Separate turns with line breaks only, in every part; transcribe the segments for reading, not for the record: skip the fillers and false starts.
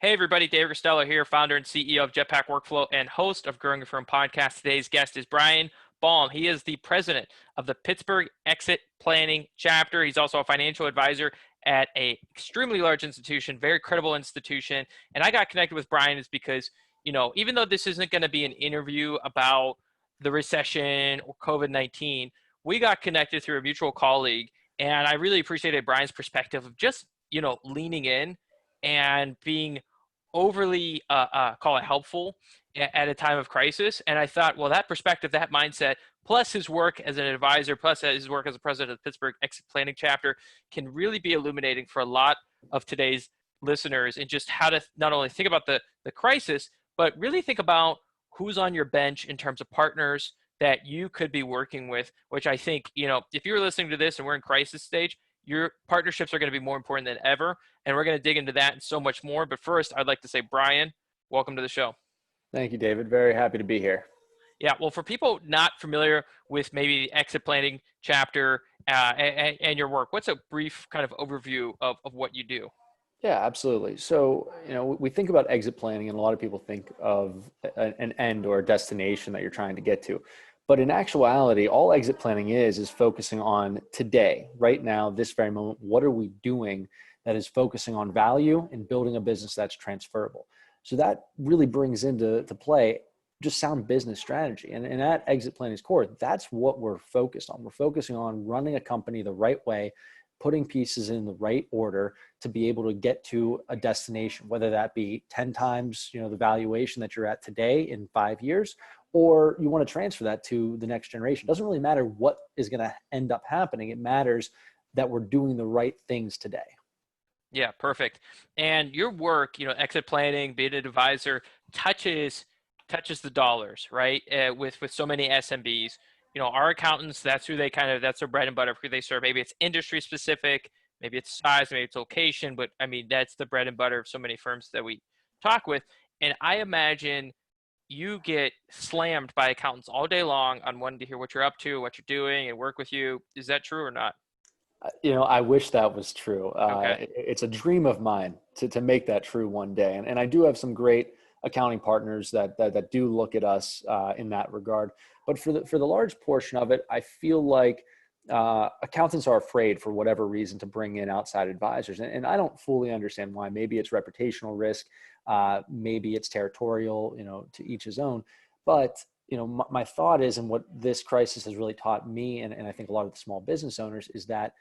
Hey everybody, Dave Costello here, founder and CEO of Jetpack Workflow and host of Growing a Firm podcast. Today's guest is Brian Baum. He is the president of the Pittsburgh Exit Planning chapter. He's also a financial advisor at an extremely large institution, very credible institution. And I got connected with Brian is because, even though this isn't going to be an interview about the recession or COVID-19, we got connected through a mutual colleague. And I really appreciated Brian's perspective of just, leaning in and being overly call it helpful at a time of crisis. And I thought, well, that perspective, that mindset, plus his work as an advisor, plus his work as a president of the Pittsburgh Exit Planning chapter can really be illuminating for a lot of today's listeners and just how to not only think about the crisis, but really think about who's on your bench in terms of partners that you could be working with, which I think, if you're listening to this and we're in crisis stage, your partnerships are going to be more important than ever. And we're going to dig into that and so much more. But first, I'd like to say, Brian, welcome to the show.
Thank you, David. Very happy to be here.
Yeah, well, for people not familiar with maybe the exit planning chapter and your work, what's a brief kind of overview of what you do?
Yeah, absolutely. So, we think about exit planning and a lot of people think of an end or a destination that you're trying to get to. But in actuality, all exit planning is focusing on today, right now, this very moment. What are we doing that is focusing on value and building a business that's transferable? So that really brings into play just sound business strategy. And at exit planning's core, that's what we're focused on. We're focusing on running a company the right way, putting pieces in the right order to be able to get to a destination, whether that be 10 times, the valuation that you're at today in 5 years, or you want to transfer that to the next generation. It doesn't really matter what is going to end up happening. It matters that we're doing the right things today.
Yeah, perfect. And your work, exit planning, being an advisor, touches the dollars, right? With so many SMBs, our accountants, that's that's their bread and butter, who they serve. Maybe it's industry specific, maybe it's size, maybe it's location, but I mean, that's the bread and butter of so many firms that we talk with. And I imagine you get slammed by accountants all day long on wanting to hear what you're up to, what you're doing, and work with you. Is that true or not?
I wish that was true.
Okay.
It's a dream of mine to make that true one day. And I do have some great accounting partners that do look at us in that regard. But for the large portion of it, I feel like accountants are afraid for whatever reason to bring in outside advisors. And I don't fully understand why. Maybe it's reputational risk. Maybe it's territorial, to each his own. But my thought is, and what this crisis has really taught me, and I think a lot of the small business owners, is that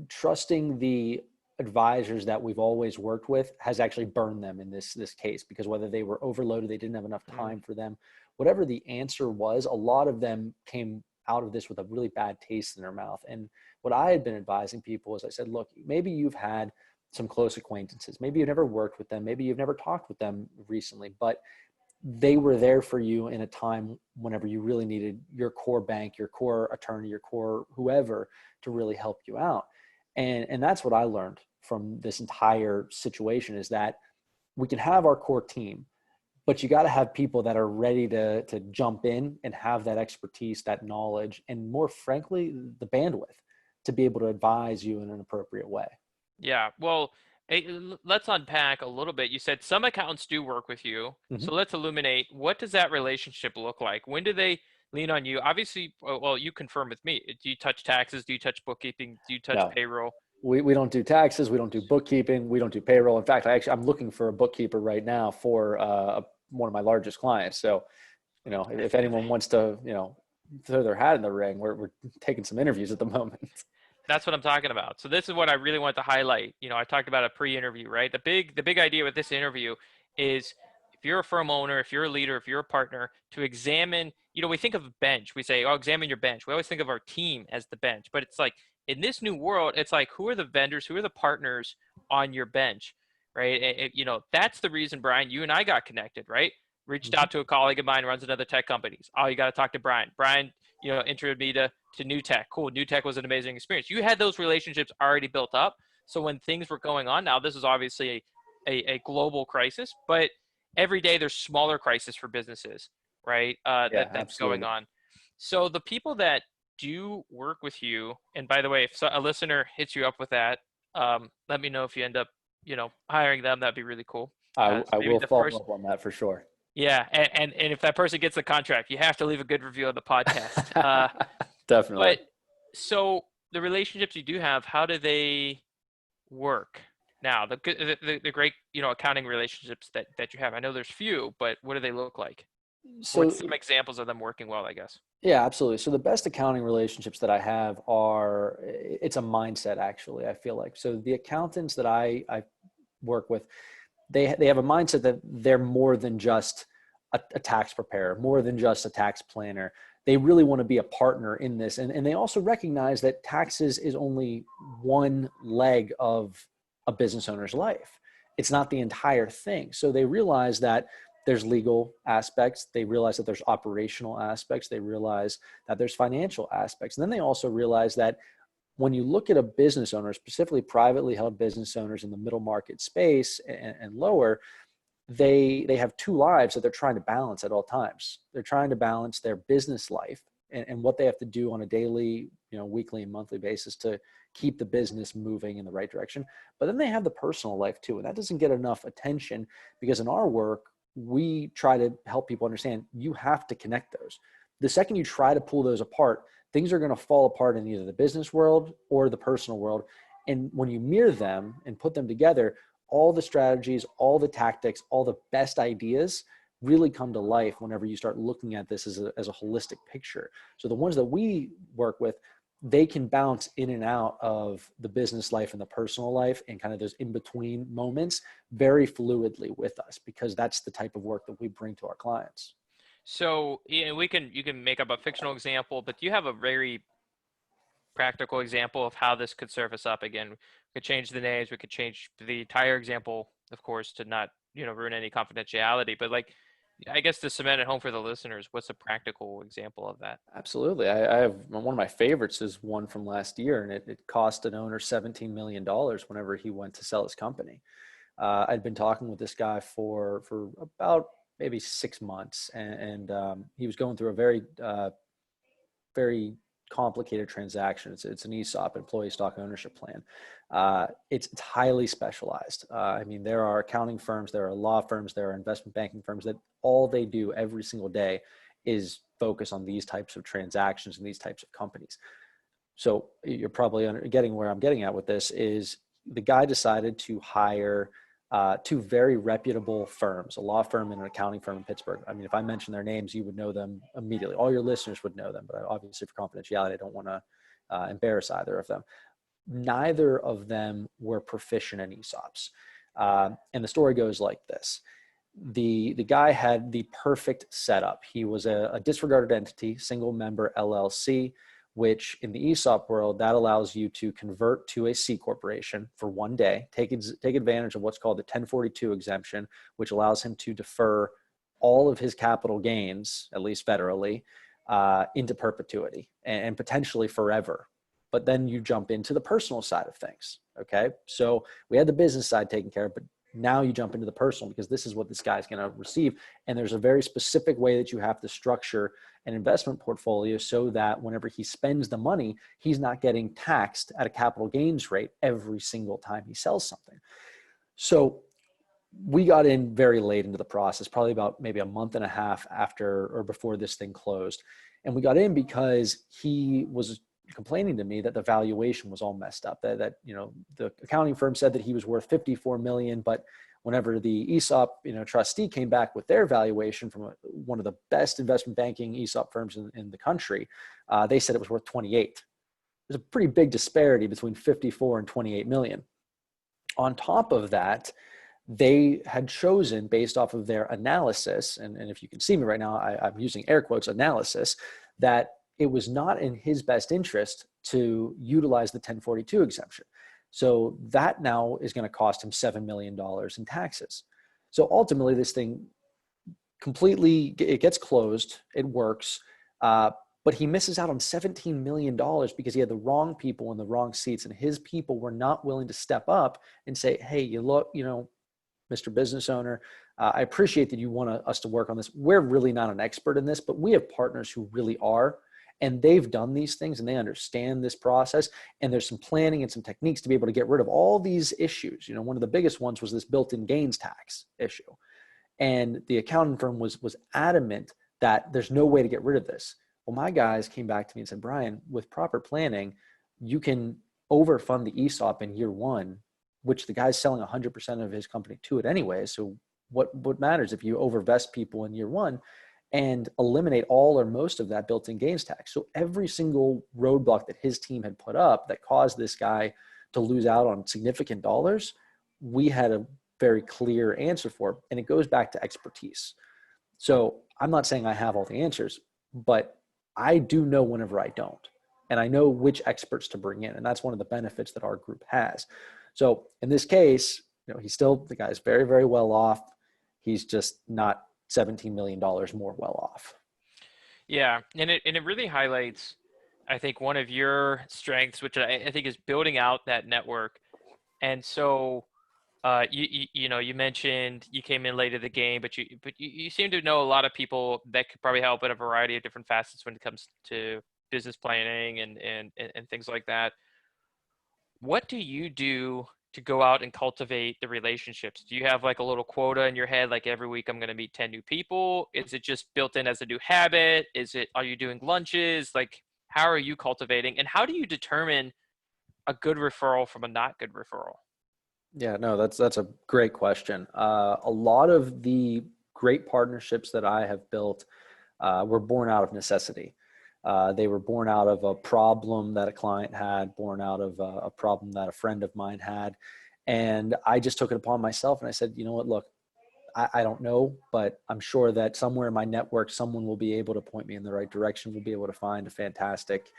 trusting the advisors that we've always worked with has actually burned them in this case, because whether they were overloaded, they didn't have enough time for them, whatever the answer was, a lot of them came out of this with a really bad taste in their mouth. And what I had been advising people is I said, look, maybe you've had some close acquaintances, maybe you've never worked with them, maybe you've never talked with them recently, but they were there for you in a time whenever you really needed your core bank, your core attorney, your core whoever to really help you out. And that's what I learned from this entire situation, is that we can have our core team, but you got to have people that are ready to jump in and have that expertise, that knowledge, and more frankly, the bandwidth to be able to advise you in an appropriate way.
Yeah. Well, let's unpack a little bit. You said some accountants do work with you.
Mm-hmm.
So let's illuminate, what does that relationship look like? When do they lean on you? Obviously, well, you confirm with me. Do you touch taxes? Do you touch bookkeeping? Do you touch
No.
payroll?
We don't do taxes. We don't do bookkeeping. We don't do payroll. In fact, I'm looking for a bookkeeper right now for one of my largest clients. So, if anyone wants to, throw their hat in the ring, we're taking some interviews at the moment.
That's what I'm talking about. So this is what I really want to highlight. I talked about a pre-interview, right? The big idea with this interview is, if you're a firm owner, if you're a leader, if you're a partner, to examine, we think of a bench. We say, oh, examine your bench. We always think of our team as the bench, but it's like, in this new world, it's like, who are the vendors, who are the partners on your bench, right? That's the reason, Brian, you and I got connected, right? Reached out to a colleague of mine, runs another tech company. Oh, you got to talk to Brian. Brian, introduced me to New Tech. Cool. New Tech was an amazing experience. You had those relationships already built up. So when things were going on, now this is obviously a global crisis, but every day there's smaller crisis for businesses, right? That's going on. So the people that do work with you, and by the way, if a listener hits you up with that, let me know if you end up, hiring them. That'd be really cool. So
I
maybe
will
the
follow
first,
up on that for sure.
yeah, and if that person gets the contract, you have to leave a good review of the podcast.
Definitely.
But so the relationships you do have, how do they work now? The great, accounting relationships that you have. I know there's few, but what do they look like? What's
So
some examples of them working well, I guess?
yeah, absolutely. So the best accounting relationships that I have are, it's a mindset actually, I feel like. So the accountants that I work with, they have a mindset that they're more than just a tax preparer, more than just a tax planner. They really want to be a partner in this. And they also recognize that taxes is only one leg of a business owner's life. It's not the entire thing. So they realize that there's legal aspects. They realize that there's operational aspects. They realize that there's financial aspects. And then they also realize that when you look at a business owner, specifically privately held business owners in the middle market space and lower, they have two lives that they're trying to balance at all times. They're trying to balance their business life and what they have to do on a daily, weekly and monthly basis to keep the business moving in the right direction. But then they have the personal life too. And that doesn't get enough attention because in our work, we try to help people understand you have to connect those. The second you try to pull those apart, things are going to fall apart in either the business world or the personal world. And when you mirror them and put them together, all the strategies, all the tactics, all the best ideas really come to life whenever you start looking at this as a holistic picture. So the ones that we work with, they can bounce in and out of the business life and the personal life and kind of those in-between moments very fluidly with us because that's the type of work that we bring to our clients.
So yeah, you can make up a fictional example, but do you have a very practical example of how this could surface up? Again, we could change the names, we could change the entire example, of course, to not, ruin any confidentiality, but like, I guess to cement it home for the listeners, what's a practical example of that?
Absolutely. I have one of my favorites is one from last year, and it cost an owner $17 million whenever he went to sell his company. I'd been talking with this guy for about maybe 6 months, and he was going through a very complicated transaction. It's an ESOP, employee stock ownership plan. It's highly specialized. I mean, there are accounting firms, there are law firms, there are investment banking firms that all they do every single day is focus on these types of transactions and these types of companies. So you're probably getting where I'm getting at with this is the guy decided to hire two very reputable firms, a law firm and an accounting firm in Pittsburgh. I mean, if I mention their names, you would know them immediately. All your listeners would know them, but obviously for confidentiality, I don't want to embarrass either of them. Neither of them were proficient in ESOPs. And the story goes like this. The guy had the perfect setup. He was a disregarded entity, single member LLC, which in the ESOP world, that allows you to convert to a C corporation for one day, take advantage of what's called the 1042 exemption, which allows him to defer all of his capital gains, at least federally, into perpetuity and potentially forever. But then you jump into the personal side of things. Okay. So we had the business side taken care of, but now you jump into the personal because this is what this guy's going to receive. And there's a very specific way that you have to structure an investment portfolio so that whenever he spends the money, he's not getting taxed at a capital gains rate every single time he sells something. So we got in very late into the process, probably about maybe a month and a half after or before this thing closed. And we got in because he was complaining to me that the valuation was all messed up, that the accounting firm said that he was worth 54 million, but whenever the ESOP trustee came back with their valuation from one of the best investment banking ESOP firms in the country, they said it was worth 28. There's a pretty big disparity between 54 and 28 million. On top of that, they had chosen based off of their analysis, and if you can see me right now, I'm using air quotes analysis, that it was not in his best interest to utilize the 1042 exemption. So that now is going to cost him $7 million in taxes. So ultimately this thing it gets closed, it works, but he misses out on $17 million because he had the wrong people in the wrong seats, and his people were not willing to step up and say, hey, Mr. Business Owner, I appreciate that you want us to work on this. We're really not an expert in this, but we have partners who really are. and they've done these things and they understand this process. And there's some planning and some techniques to be able to get rid of all these issues. You know, one of the biggest ones was this built-in gains tax issue. And the accounting firm was adamant that there's no way to get rid of this. Well, my guys came back to me and said, Brian, with proper planning, you can overfund the ESOP in year one, which the guy's selling 100% of his company to it anyway. So what matters if you overvest people in year one and eliminate all or most of that built-in gains tax? So every single roadblock that his team had put up that caused this guy to lose out on significant dollars, we had a very clear answer for, and it goes back to expertise. So I'm not saying I have all the answers, but I do know whenever I don't, and I know which experts to bring in. And that's one of the benefits that our group has. So in this case, you know, the guy's very, very well off. He's just not $17 million more well off.
Yeah. And it really highlights, I think, one of your strengths, which I think is building out that network. And so, you mentioned you came in late in the game, but you seem to know a lot of people that could probably help in a variety of different facets when it comes to business planning and things like that. What do you do to go out and cultivate the relationships? Do you have like a little quota in your head, like every week I'm going to meet 10 new people? Is it just built in as a new habit? Are you doing lunches? Like, how are you cultivating, and how do you determine a good referral from a not good referral?
Yeah, no, that's a great question. A lot of the great partnerships that I have built were born out of necessity. They were born out of a problem that a client had, born out of a problem that a friend of mine had. And I just took it upon myself and I said, you know what, look, I don't know, but I'm sure that somewhere in my network, someone will be able to point me in the right direction. We'll be able to find a fantastic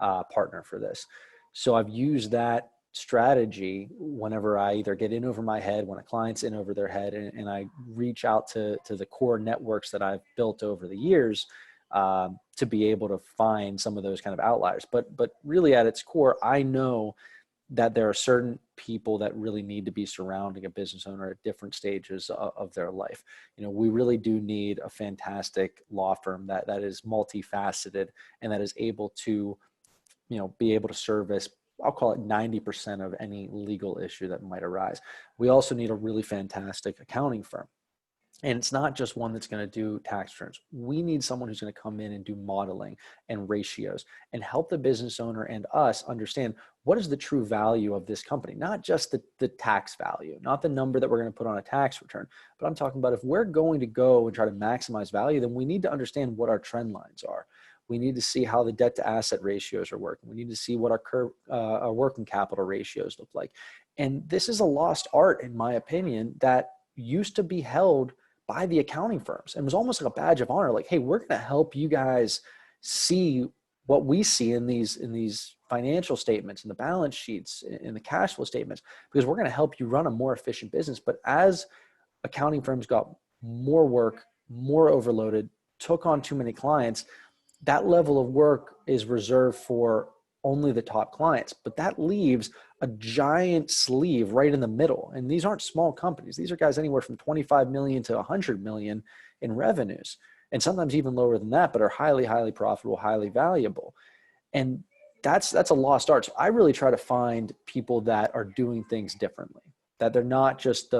partner for this. So I've used that strategy whenever I either get in over my head, when a client's in over their head, and I reach out to the core networks that I've built over the years to be able to find some of those kind of outliers. But really at its core, I know that there are certain people that really need to be surrounding a business owner at different stages of their life. You know, we really do need a fantastic law firm that is multifaceted and that is able to, you know, be able to service, I'll call it 90% of any legal issue that might arise. We also need a really fantastic accounting firm. And it's not just one that's going to do tax returns. We need someone who's going to come in and do modeling and ratios and help the business owner and us understand what is the true value of this company, not just the tax value, not the number that we're going to put on a tax return. But I'm talking about if we're going to go and try to maximize value, then we need to understand what our trend lines are. We need to see how the debt to asset ratios are working. We need to see what our working capital ratios look like. And this is a lost art, in my opinion, that used to be held by the accounting firms and was almost like a badge of honor. Like, hey, we're going to help you guys see what we see in these financial statements and the balance sheets and the cash flow statements, because we're going to help you run a more efficient business. But as accounting firms got more work, more overloaded, took on too many clients, that level of work is reserved for only the top clients, but that leaves a giant sleeve right in the middle. And these aren't small companies. These are guys anywhere from 25 million to 100 million in revenues, and sometimes even lower than that, but are highly, highly profitable, highly valuable. And that's a lost art. So I really try to find people that are doing things differently, that they're not just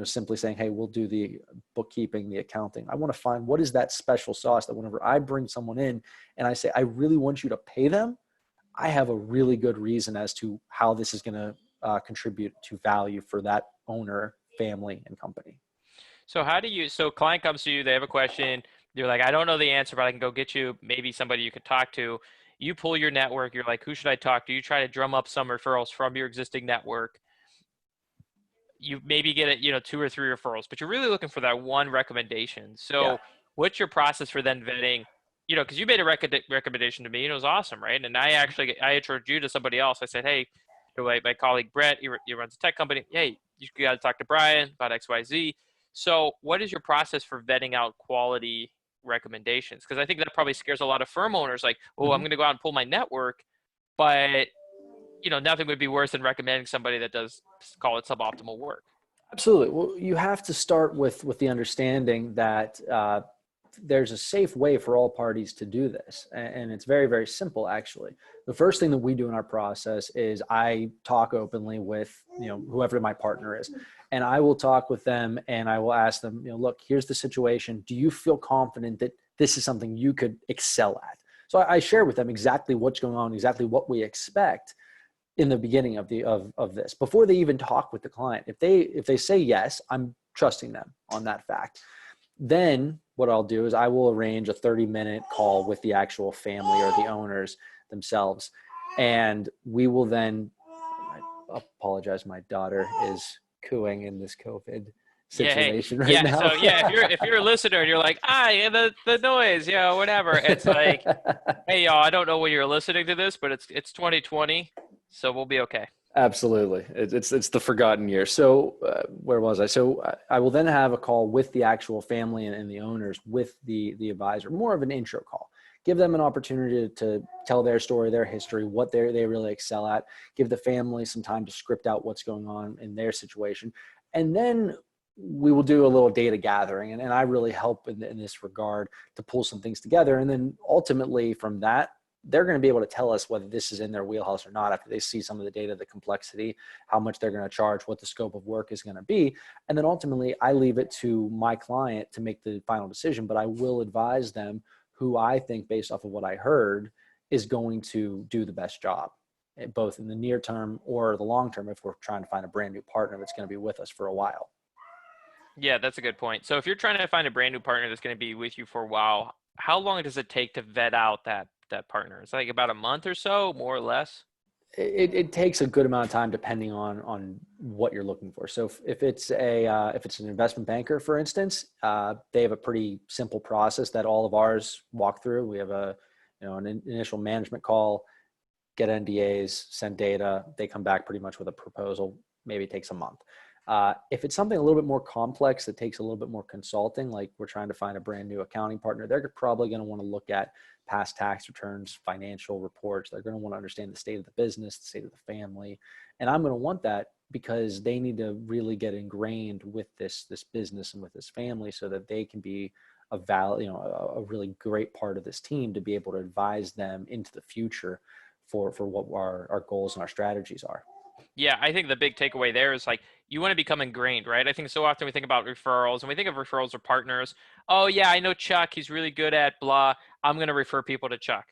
simply saying, hey, we'll do the bookkeeping, the accounting. I want to find what is that special sauce that whenever I bring someone in and I say, I really want you to pay them, I have a really good reason as to how this is going to contribute to value for that owner, family, and company.
So client comes to you, they have a question, you're like, I don't know the answer, but I can go get you maybe somebody you could talk to. You pull your network, you're like, who should I talk to? You try to drum up some referrals from your existing network. You maybe get two or three referrals, but you're really looking for that one recommendation. So
Yeah.
what's your process for then vetting? Because you made a recommendation to me and it was awesome, right? And I introduced you to somebody else. I said, hey, my colleague Brett, he runs a tech company. Hey, you got to talk to Brian about XYZ. So what is your process for vetting out quality recommendations? Because I think that probably scares a lot of firm owners, like, oh, I'm going to go out and pull my network, but nothing would be worse than recommending somebody that does, call it, suboptimal work.
Absolutely. Well, you have to start with the understanding that there's a safe way for all parties to do this. And it's very, very simple, actually. The first thing that we do in our process is I talk openly with, whoever my partner is, and I will talk with them and I will ask them, look, here's the situation. Do you feel confident that this is something you could excel at? So I share with them exactly what's going on, exactly what we expect in the beginning of this, before they even talk with the client. If they say yes, I'm trusting them on that fact. Then what I'll do is I will arrange a 30-minute call with the actual family or the owners themselves. And we will then, I apologize, my daughter is cooing in this COVID
Yeah, hey,
situation right
yeah.
now.
So yeah, if you're a listener and you're like, yeah, the noise, yeah, whatever. It's like, hey, y'all, I don't know when you're listening to this, but it's 2020, so we'll be okay.
Absolutely. It's the forgotten year. So where was I? So I will then have a call with the actual family and the owners with the advisor, more of an intro call. Give them an opportunity to tell their story, their history, what they really excel at. Give the family some time to script out what's going on in their situation. And then we will do a little data gathering. And I really help in this regard to pull some things together. And then ultimately from that, they're going to be able to tell us whether this is in their wheelhouse or not after they see some of the data, the complexity, how much they're going to charge, what the scope of work is going to be. And then ultimately I leave it to my client to make the final decision, but I will advise them who I think, based off of what I heard, is going to do the best job, both in the near term or the long term, if we're trying to find a brand new partner that's going to be with us for a while.
Yeah, that's a good point. So if you're trying to find a brand new partner that's going to be with you for a while, how long does it take to vet out that partner? It's like about a month or so, more or less.
It takes a good amount of time depending on what you're looking for. So if it's an investment banker, for instance, they have a pretty simple process that all of ours walk through. We have an initial management call, get NDAs, send data. They come back pretty much with a proposal. Maybe it takes a month. If it's something a little bit more complex that takes a little bit more consulting, like we're trying to find a brand new accounting partner, they're probably going to want to look at past tax returns, financial reports. They're going to want to understand the state of the business, the state of the family. And I'm going to want that because they need to really get ingrained with this business and with this family so that they can be a really great part of this team to be able to advise them into the future for what our goals and our strategies are.
Yeah, I think the big takeaway there is like you want to become ingrained, right? I think so often we think about referrals and we think of referrals or partners. Oh, yeah, I know Chuck. He's really good at blah. I'm going to refer people to Chuck.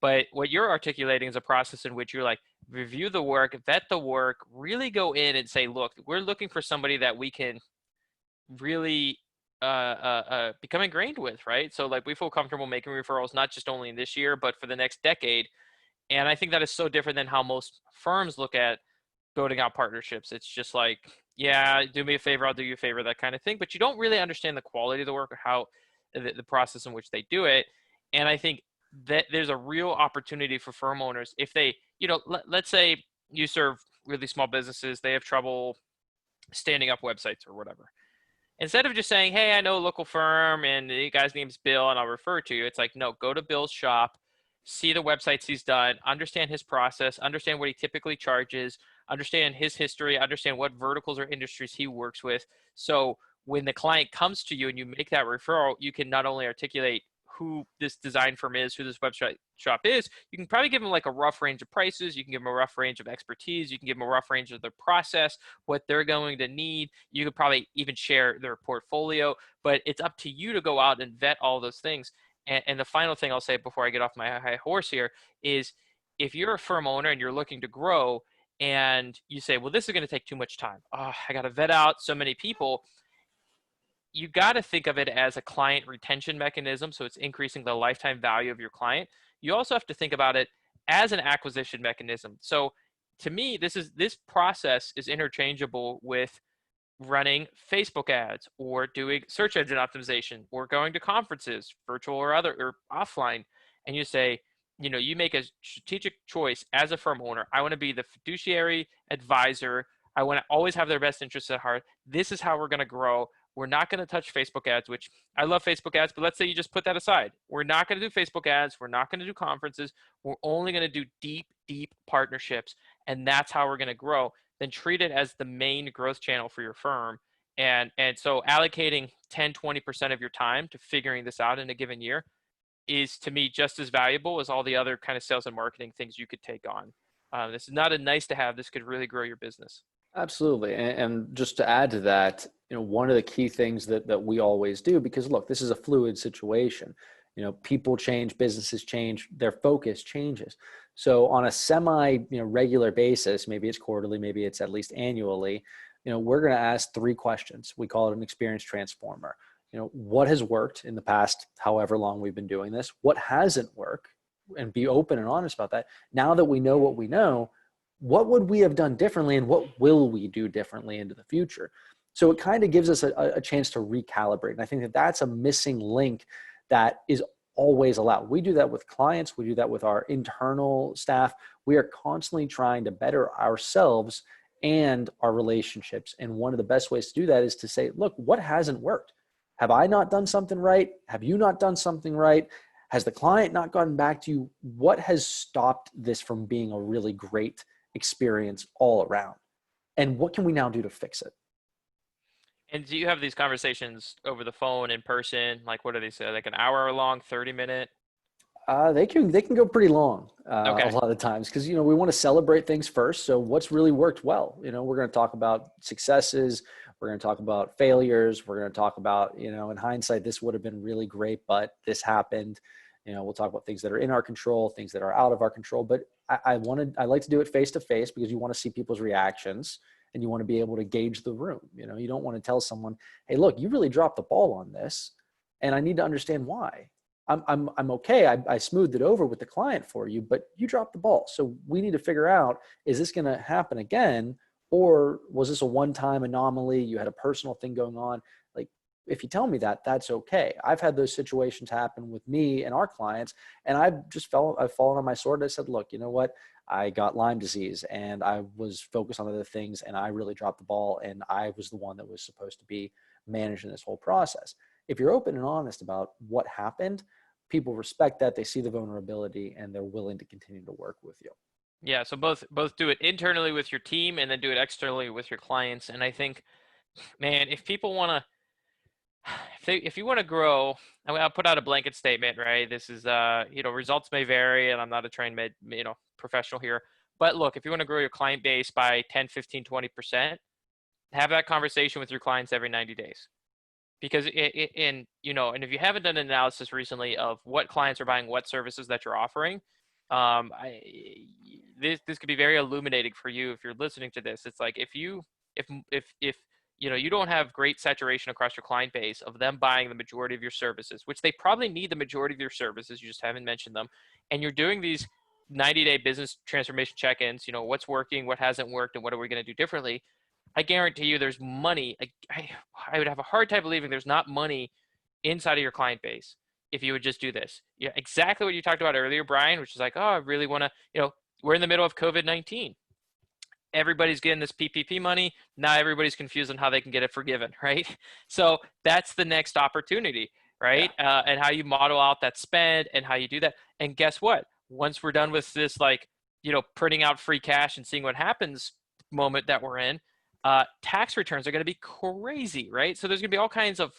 But what you're articulating is a process in which you're like, review the work, vet the work, really go in and say, look, we're looking for somebody that we can really become ingrained with, right? So like we feel comfortable making referrals, not just only in this year, but for the next decade. And I think that is so different than how most firms look at building out partnerships. It's just like, yeah, do me a favor, I'll do you a favor, that kind of thing. But you don't really understand the quality of the work or how the process in which they do it. And I think that there's a real opportunity for firm owners if they, let's say you serve really small businesses, they have trouble standing up websites or whatever. Instead of just saying, hey, I know a local firm and the guy's name's Bill and I'll refer to you, it's like, no, go to Bill's shop, see the websites he's done, understand his process, understand what he typically charges, understand his history, understand what verticals or industries he works with. So when the client comes to you and you make that referral, you can not only articulate who this design firm is, who this website shop is, you can probably give them like a rough range of prices. You can give them a rough range of expertise. You can give them a rough range of their process, what they're going to need. You could probably even share their portfolio, but it's up to you to go out and vet all those things. And the final thing I'll say before I get off my high horse here is if you're a firm owner and you're looking to grow and you say, well, this is going to take too much time. Oh, I got to vet out so many people. You got to think of it as a client retention mechanism. So it's increasing the lifetime value of your client. You also have to think about it as an acquisition mechanism. So to me, this process is interchangeable with running Facebook ads or doing search engine optimization or going to conferences, virtual or other or offline. And you say, you make a strategic choice as a firm owner. I want to be the fiduciary advisor. I want to always have their best interests at heart. This is how we're going to grow. We're not going to touch Facebook ads, which I love Facebook ads, but let's say you just put that aside. We're not going to do Facebook ads. We're not going to do conferences. We're only going to do deep, deep partnerships. And that's how we're going to grow. Then treat it as the main growth channel for your firm And so allocating 10-20% of your time to figuring this out in a given year is, to me, just as valuable as all the other kind of sales and marketing things you could take on. This is not a nice to have. This could really grow your business.
Absolutely. And just to add to that, one of the key things that we always do, because look, this is a fluid situation. People change, businesses change, their focus changes. So on a semi, regular basis, maybe it's quarterly, maybe it's at least annually, we're going to ask 3 questions. We call it an experience transformer. What has worked in the past, however long we've been doing this? What hasn't worked? And be open and honest about that. Now that we know what we know, what would we have done differently, and what will we do differently into the future? So it kind of gives us a chance to recalibrate. And I think that that's a missing link that is always allowed. We do that with clients. We do that with our internal staff. We are constantly trying to better ourselves and our relationships. And one of the best ways to do that is to say, look, what hasn't worked? Have I not done something right? Have you not done something right? Has the client not gotten back to you? What has stopped this from being a really great experience all around? And what can we now do to fix it?
And do you have these conversations over the phone, in person? Like, what do they say? Like an hour long, 30-minute?
They can go pretty long a
Okay.
lot of times, because we want to celebrate things first. So what's really worked well? We're going to talk about successes. We're going to talk about failures. We're going to talk about in hindsight, this would have been really great, but this happened. We'll talk about things that are in our control, things that are out of our control. But I like to do it face to face, because you want to see people's reactions and you want to be able to gauge the room. You don't want to tell someone, hey, look, you really dropped the ball on this, and I need to understand why. I'm okay. I smoothed it over with the client for you, but you dropped the ball. So we need to figure out, is this going to happen again? Or was this a one-time anomaly? You had a personal thing going on. Like, if you tell me that, that's okay. I've had those situations happen with me and our clients, and I've fallen on my sword. I said, look, you know what? I got Lyme disease and I was focused on other things, and I really dropped the ball, and I was the one that was supposed to be managing this whole process. If you're open and honest about what happened, people respect that. They see the vulnerability, and they're willing to continue to work with you.
Yeah. So both do it internally with your team and then do it externally with your clients. And I think, man, if people want to, if you want to grow, I'll put out a blanket statement, right? This is, results may vary, and I'm not a trained professional here. But look, if you want to grow your client base by 10, 15, 20%, have that conversation with your clients every 90 days. Because and if you haven't done an analysis recently of what clients are buying, what services that you're offering, this could be very illuminating for you if you're listening to this. It's like, if you don't have great saturation across your client base of them buying the majority of your services, which they probably need the majority of your services, you just haven't mentioned them, and you're doing these 90-day business transformation check-ins, what's working, what hasn't worked, and what are we going to do differently. I guarantee you there's money. I would have a hard time believing there's not money inside of your client base if you would just do this. Yeah, exactly what you talked about earlier, Brian, which is like, oh, I really want to, we're in the middle of COVID-19. Everybody's getting this PPP money. Now everybody's confused on how they can get it forgiven, right? So that's the next opportunity, right?
Yeah.
And how you model out that spend and how you do that. And guess what? Once we're done with this, printing out free cash and seeing what happens moment that we're in, tax returns are going to be crazy, right? So there's going to be all kinds of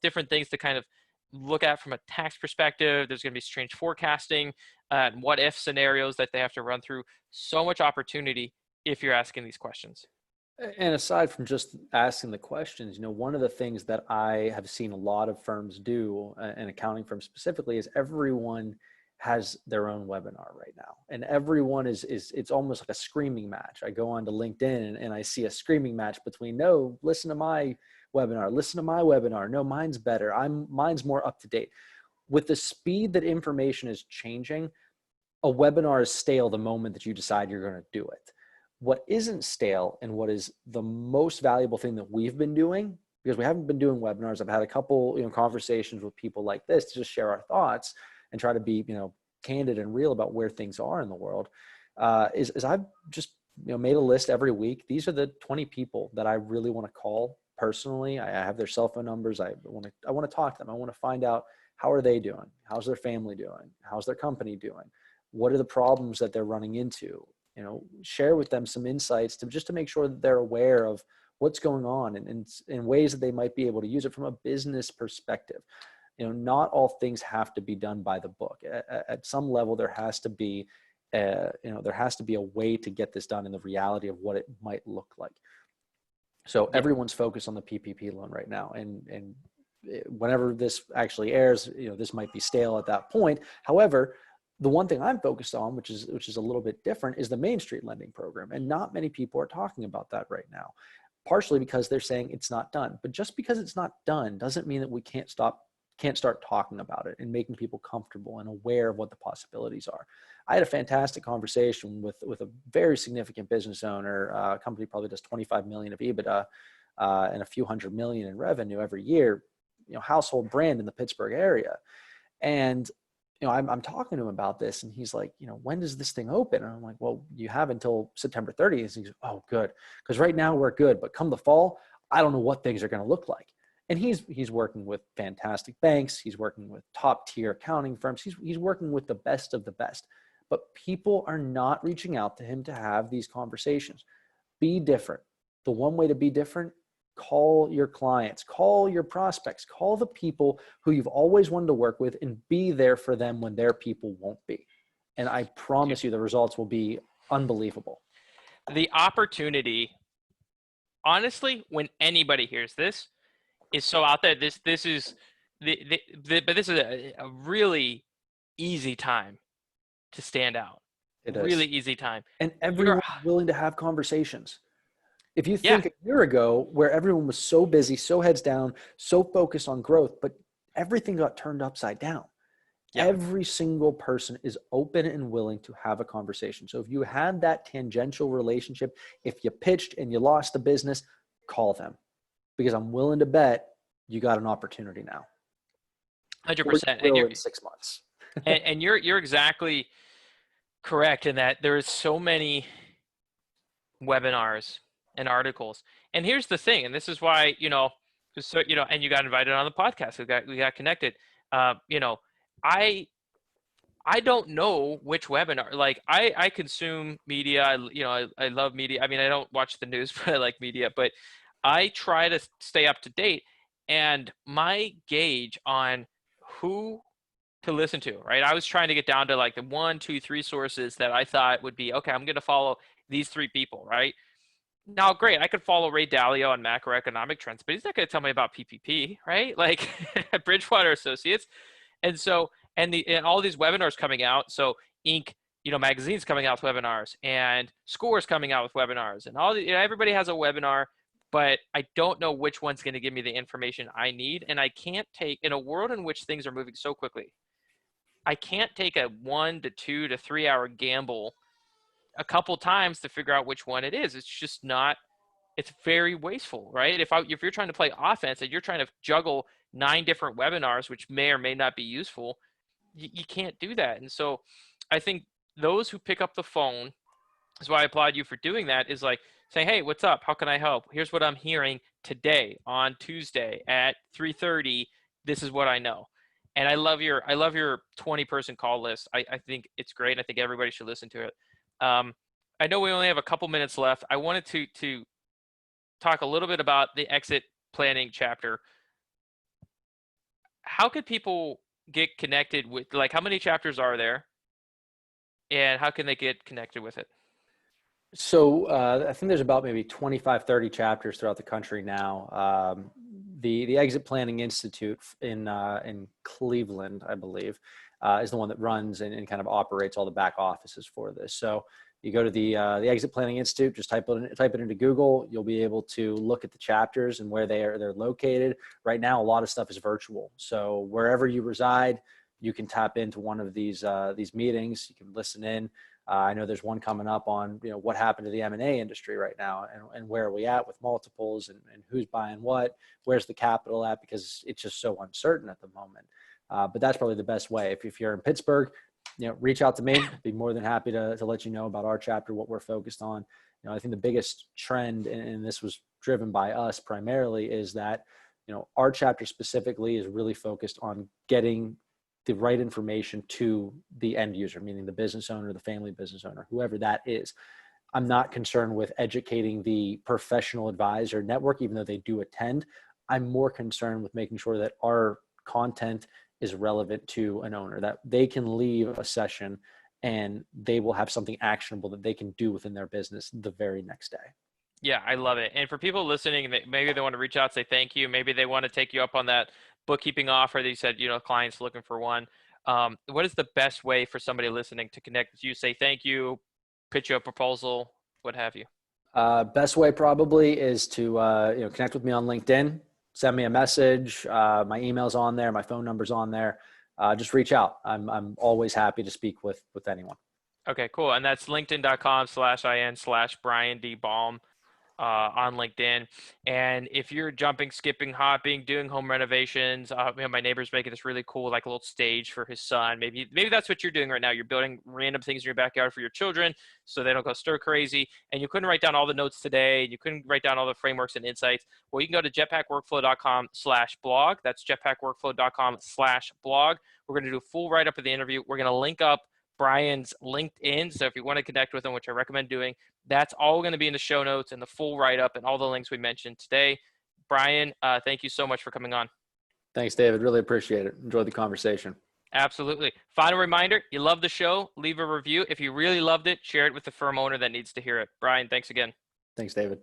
different things to kind of look at from a tax perspective. There's going to be strange forecasting and what if scenarios that they have to run through. So much opportunity if you're asking these questions.
And aside from just asking the questions, one of the things that I have seen a lot of firms do, and accounting firms specifically, is everyone has their own webinar right now. And everyone it's almost like a screaming match. I go on to LinkedIn and I see a screaming match between, no, listen to my webinar. No, mine's better. Mine's more up to date. With the speed that information is changing, a webinar is stale the moment that you decide you're going to do it. What isn't stale, and what is the most valuable thing that we've been doing, because we haven't been doing webinars. I've had a couple, conversations with people like this to just share our thoughts and try to be, candid and real about where things are in the world. Is I've just, made a list every week. These are the 20 people that I really want to call personally. I have their cell phone numbers. I want to talk to them. I want to find out, how are they doing? How's their family doing? How's their company doing? What are the problems that they're running into? Share with them some insights to make sure that they're aware of what's going on and in ways that they might be able to use it from a business perspective. Not all things have to be done by the book. At some level, there has to be, there has to be a way to get this done in the reality of what it might look like. So everyone's focused on the PPP loan right now. And whenever this actually airs, this might be stale at that point. However, the one thing I'm focused on, which is a little bit different, is the Main Street lending program. And not many people are talking about that right now, partially because they're saying it's not done. But just because it's not done doesn't mean that we can't start talking about it and making people comfortable and aware of what the possibilities are. I had a fantastic conversation with a very significant business owner. A company probably does 25 million of EBITDA and a few hundred million in revenue every year, household brand in the Pittsburgh area. And I'm talking to him about this, and he's like, when does this thing open? And I'm like, well, you have until September 30th. He's like, oh, good. Because right now we're good. But come the fall, I don't know what things are going to look like. And he's working with fantastic banks. He's working with top tier accounting firms. He's working with the best of the best. But people are not reaching out to him to have these conversations. Be different. The one way to be different, call your clients, call your prospects, call the people who you've always wanted to work with, and be there for them when their people won't be. And I promise you the results will be unbelievable.
The opportunity, honestly, when anybody hears this, is so out there. This is but this is a really easy time to stand out.
It
really
is.
easy time.
And everyone's willing to have conversations. If you
Yeah.
think a year ago where everyone was so busy, so heads down, so focused on growth, but everything got turned upside down.
Yeah.
Every single person is open and willing to have a conversation. So if you had that tangential relationship, if you pitched and you lost the business, call them, because I'm willing to bet you got an opportunity now.
100%.
And you're in 6 months.
and you're exactly correct in that there is so many webinars and articles. And here's the thing, and this is why, and you got invited on the podcast. We got connected. I don't know which webinar. Like I consume media. I love media. I mean, I don't watch the news, but I like media. But I try to stay up to date. And my gauge on who to listen to, right? I was trying to get down to like the 1, 2, 3 sources that I thought would be, okay, I'm going to follow these 3 people, right? Now, great, I could follow Ray Dalio on macroeconomic trends, but he's not going to tell me about PPP, right? Like Bridgewater Associates. And so, and all these webinars coming out. So Inc., magazine's coming out with webinars, and Score's coming out with webinars, and everybody has a webinar, but I don't know which one's going to give me the information I need. And I can't take, in a world in which things are moving so quickly, I can't take a 1 to 2 to 3 hour gamble a couple times to figure out which one it is. It's just not, it's very wasteful, right? If you're trying to play offense and you're trying to juggle 9 different webinars, which may or may not be useful, you can't do that. And so I think those who pick up the phone, is why I applaud you for doing that, is like saying, hey, what's up? How can I help? Here's what I'm hearing today on Tuesday at 3:30. This is what I know. And I love your 20-person call list. I think it's great. I think everybody should listen to it. I know we only have a couple minutes left. I wanted to talk a little bit about the exit planning chapter. How could people get connected with, like, how many chapters are there, and how can they get connected with it?
So I think there's about maybe 25, 30 chapters throughout the country now. The Exit Planning Institute in Cleveland, I believe, is the one that runs and kind of operates all the back offices for this. So you go to the Exit Planning Institute, just type it into Google. You'll be able to look at the chapters and where they're located. Right now, a lot of stuff is virtual. So wherever you reside, you can tap into one of these meetings. You can listen in. I know there's one coming up on what happened to the M&A industry right now, and where are we at with multiples, and who's buying what, where's the capital at, because it's just so uncertain at the moment. But that's probably the best way. If you're in Pittsburgh, reach out to me. I'd be more than happy to let you know about our chapter, what we're focused on. I think the biggest trend, and this was driven by us primarily, is that our chapter specifically is really focused on getting the right information to the end user, meaning the business owner, the family business owner, whoever that is. I'm not concerned with educating the professional advisor network, even though they do attend. I'm more concerned with making sure that our content is relevant to an owner, that they can leave a session and they will have something actionable that they can do within their business the very next day.
Yeah, I love it. And for people listening, maybe they want to reach out, say thank you. Maybe they want to take you up on that bookkeeping offer that you said, clients looking for one. What is the best way for somebody listening to connect with you, say thank you, pitch you a proposal, what have you?
Best way probably is to connect with me on LinkedIn, send me a message. My email's on there, my phone number's on there. Just reach out. I'm always happy to speak with anyone.
Okay, cool. And that's linkedin.com/in/Brian D. Baum. On LinkedIn. And if you're jumping, skipping, hopping, doing home renovations, my neighbor's making this really cool, like a little stage for his son. Maybe that's what you're doing right now. You're building random things in your backyard for your children so they don't go stir crazy. And you couldn't write down all the notes today. And you couldn't write down all the frameworks and insights. Well, you can go to jetpackworkflow.com/blog. That's jetpackworkflow.com/blog. We're going to do a full write-up of the interview. We're going to link up Brian's LinkedIn. So if you want to connect with him, which I recommend doing, that's all going to be in the show notes and the full write-up and all the links we mentioned today. Brian, thank you so much for coming on.
Thanks, David. Really appreciate it. Enjoyed the conversation.
Absolutely. Final reminder, you love the show, leave a review. If you really loved it, share it with the firm owner that needs to hear it. Brian, thanks again.
Thanks, David.